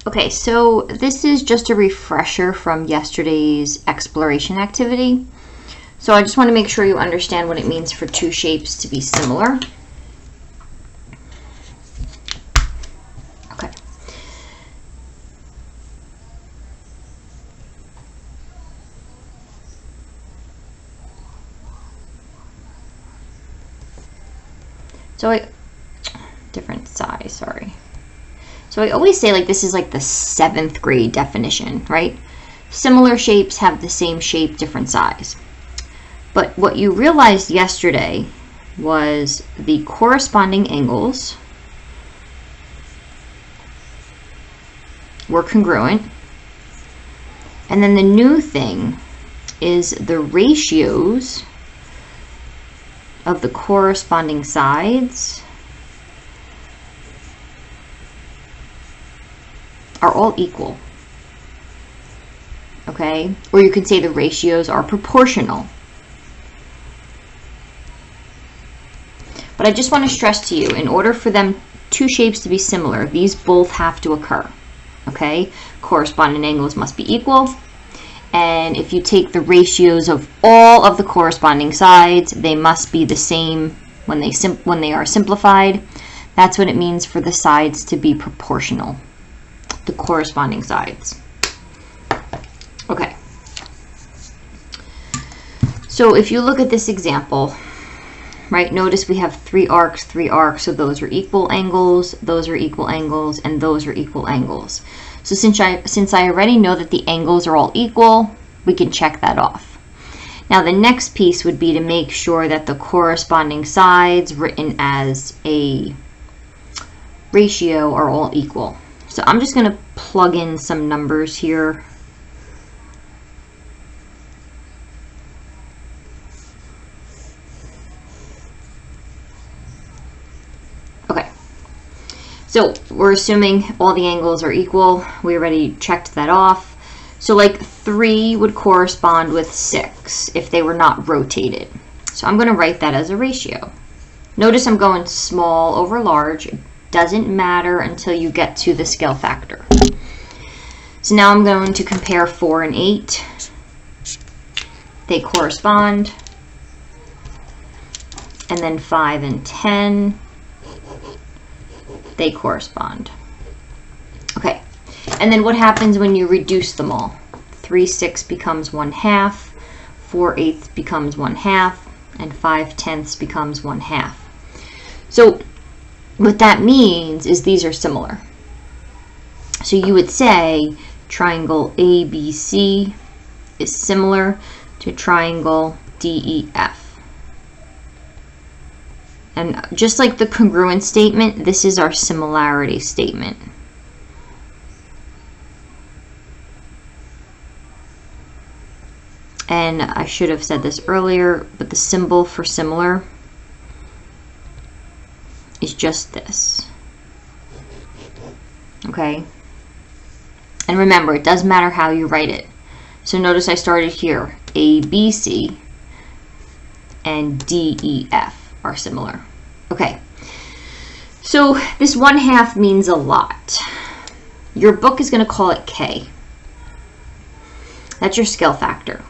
Okay, so this is just a refresher from yesterday's exploration activity. So I just want to make sure you understand what it means for two shapes to be similar. Okay. So different size, sorry. So I always say like this is like the 7th grade definition, right? Similar shapes have the same shape, different size. But what you realized yesterday was the corresponding angles were congruent. And then the new thing is the ratios of the corresponding sides are all equal, okay? Or you could say the ratios are proportional. But I just want to stress to you, in order for them two shapes to be similar, these both have to occur, okay? Corresponding angles must be equal, and if you take the ratios of all of the corresponding sides, they must be the same when they are simplified. That's what it means for the sides to be proportional. The corresponding sides. Okay. So if you look at this example, right, notice we have 3 arcs, so those are equal angles, those are equal angles, and those are equal angles. So since I already know that the angles are all equal, we can check that off. Now the next piece would be to make sure that the corresponding sides written as a ratio are all equal. So I'm just going to plug in some numbers here. Okay. So we're assuming all the angles are equal. We already checked that off. So like 3 would correspond with 6 if they were not rotated. So I'm going to write that as a ratio. Notice I'm going small over large. Doesn't matter until you get to the scale factor. So now I'm going to compare 4 and 8. They correspond. And then 5 and 10. They correspond. Okay. And then what happens when you reduce them all? 3/6 becomes 1/2. 4/8 becomes 1/2. And 5/10 becomes 1/2. So what that means is these are similar. So you would say triangle ABC is similar to triangle DEF. And just like the congruence statement, this is our similarity statement. And I should have said this earlier, but the symbol for similar is just this. Okay? And remember, it doesn't matter how you write it. So notice I started here. ABC and DEF are similar. Okay. So this 1/2 means a lot. Your book is going to call it K. That's your scale factor.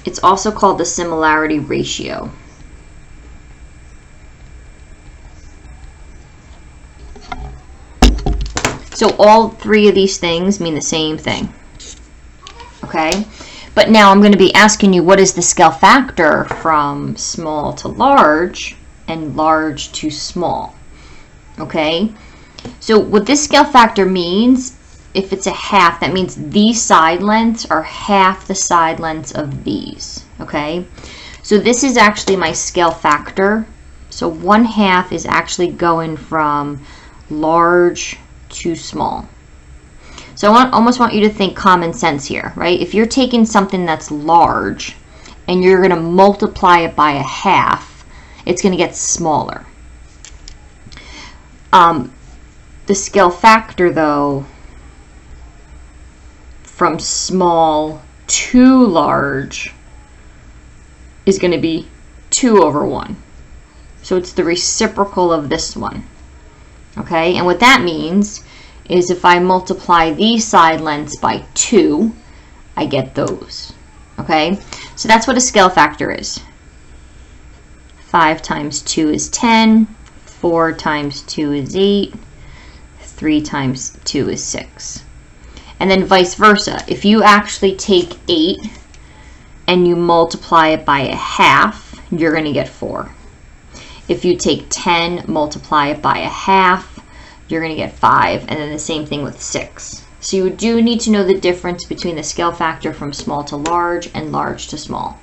It's also called the similarity ratio. So all 3 of these things mean the same thing. Okay? But now I'm going to be asking you, what is the scale factor from small to large and large to small? Okay? So what this scale factor means, if it's a half, that means these side lengths are half the side lengths of these. Okay? So this is actually my scale factor. So 1/2 is actually going from large to small. So I almost want you to think common sense here, right? If you're taking something that's large and you're going to multiply it by 1/2, it's going to get smaller. The scale factor, though, from small to large is going to be 2/1. So it's the reciprocal of this one. Okay, and what that means is if I multiply these side lengths by 2, I get those. Okay, so that's what a scale factor is. 5 times 2 is 10, 4 times 2 is 8, 3 times 2 is 6. And then vice versa. If you actually take 8 and you multiply it by a half, you're going to get 4. If you take 10, multiply it by a half, you're going to get 5. And then the same thing with 6. So you do need to know the difference between the scale factor from small to large and large to small.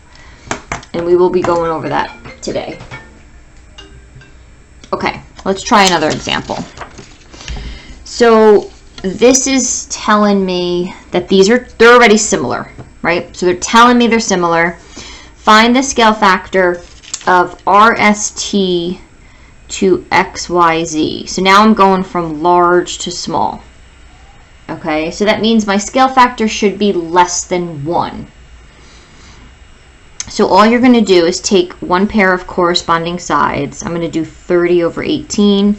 And we will be going over that today. Okay, let's try another example. So this is telling me that they're already similar, right? So they're telling me they're similar. Find the scale factor of RST to XYZ. So now I'm going from large to small. Okay, so that means my scale factor should be less than 1. So all you're going to do is take one pair of corresponding sides. I'm going to do 30 over 18,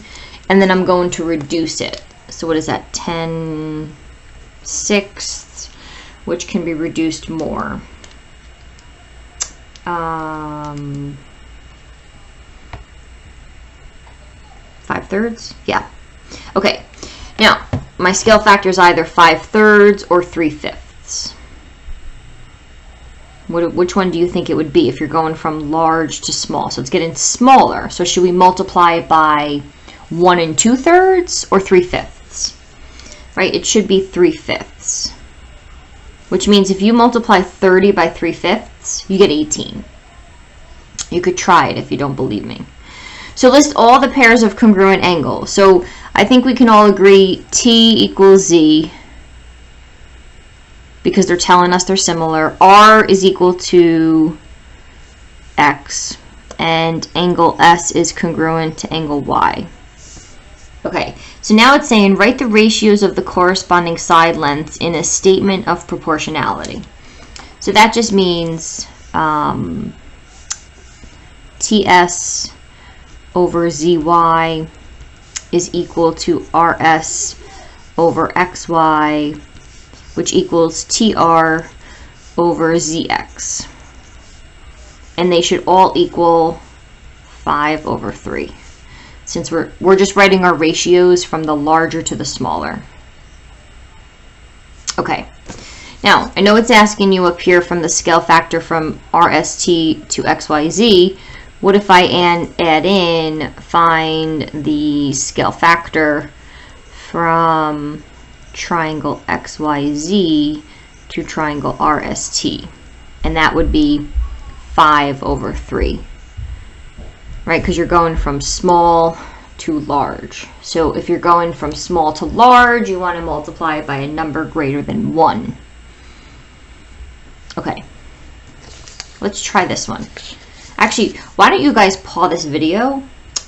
and then I'm going to reduce it. So what is that? 10/6, which can be reduced more. 5/3? Yeah. Okay. Now, my scale factor is either 5/3 or 3/5. Which one do you think it would be if you're going from large to small? So it's getting smaller. So should we multiply it by 1 2/3 or 3/5? Right? It should be 3/5. Which means if you multiply 30 by 3/5, you get 18. You could try it if you don't believe me. So list all the pairs of congruent angles. So I think we can all agree T equals Z, because they're telling us they're similar. R is equal to X, and angle S is congruent to angle Y. Okay, so now it's saying write the ratios of the corresponding side lengths in a statement of proportionality. So that just means TS over ZY is equal to RS over XY, which equals TR over ZX. And they should all equal 5/3. Since we're just writing our ratios from the larger to the smaller. Okay. Now, I know it's asking you up here from the scale factor from RST to XYZ. What if I add in, find the scale factor from triangle XYZ to triangle RST? And that would be 5/3. Right, because you're going from small to large. So if you're going from small to large, you want to multiply it by a number greater than 1. Okay, let's try this one. Actually, why don't you guys pause this video,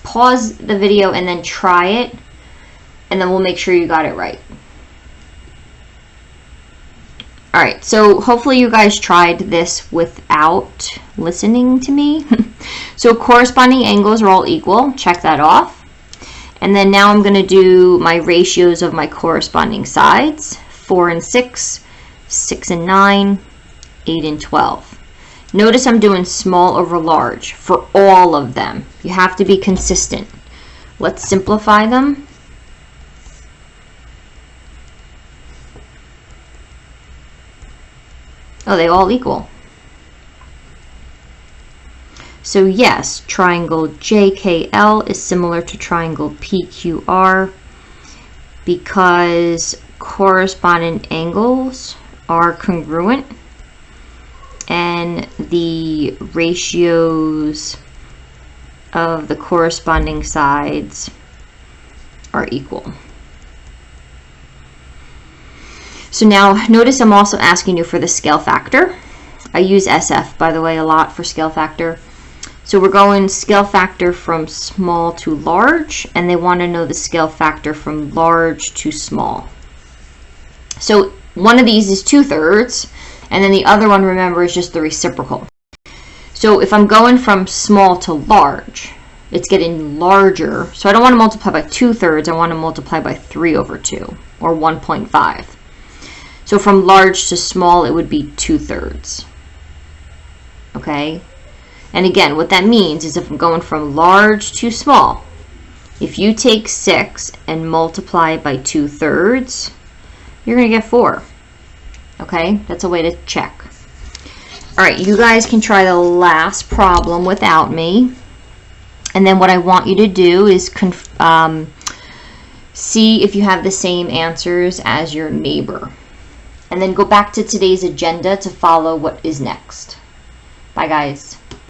pause the video, and then try it, and then we'll make sure you got it right. Alright, so hopefully you guys tried this without listening to me. So corresponding angles are all equal. Check that off. And then now I'm going to do my ratios of my corresponding sides. 4 and 6, 6 and 9, 8 and 12. Notice I'm doing small over large for all of them. You have to be consistent. Let's simplify them. Oh, they all equal. So yes, triangle JKL is similar to triangle PQR because corresponding angles are congruent and the ratios of the corresponding sides are equal. So now notice I'm also asking you for the scale factor. I use SF, by the way, a lot for scale factor. So we're going scale factor from small to large, and they want to know the scale factor from large to small. So one of these is 2/3, and then the other one, remember, is just the reciprocal. So if I'm going from small to large, it's getting larger. So I don't want to multiply by 2/3. I want to multiply by 3/2, or 1.5. So from large to small, it would be 2/3. Okay? And again, what that means is if I'm going from large to small, if you take 6 and multiply by 2/3, you're going to get 4. Okay? That's a way to check. All right, you guys can try the last problem without me. And then what I want you to do is see if you have the same answers as your neighbor. And then go back to today's agenda to follow what is next. Bye, guys.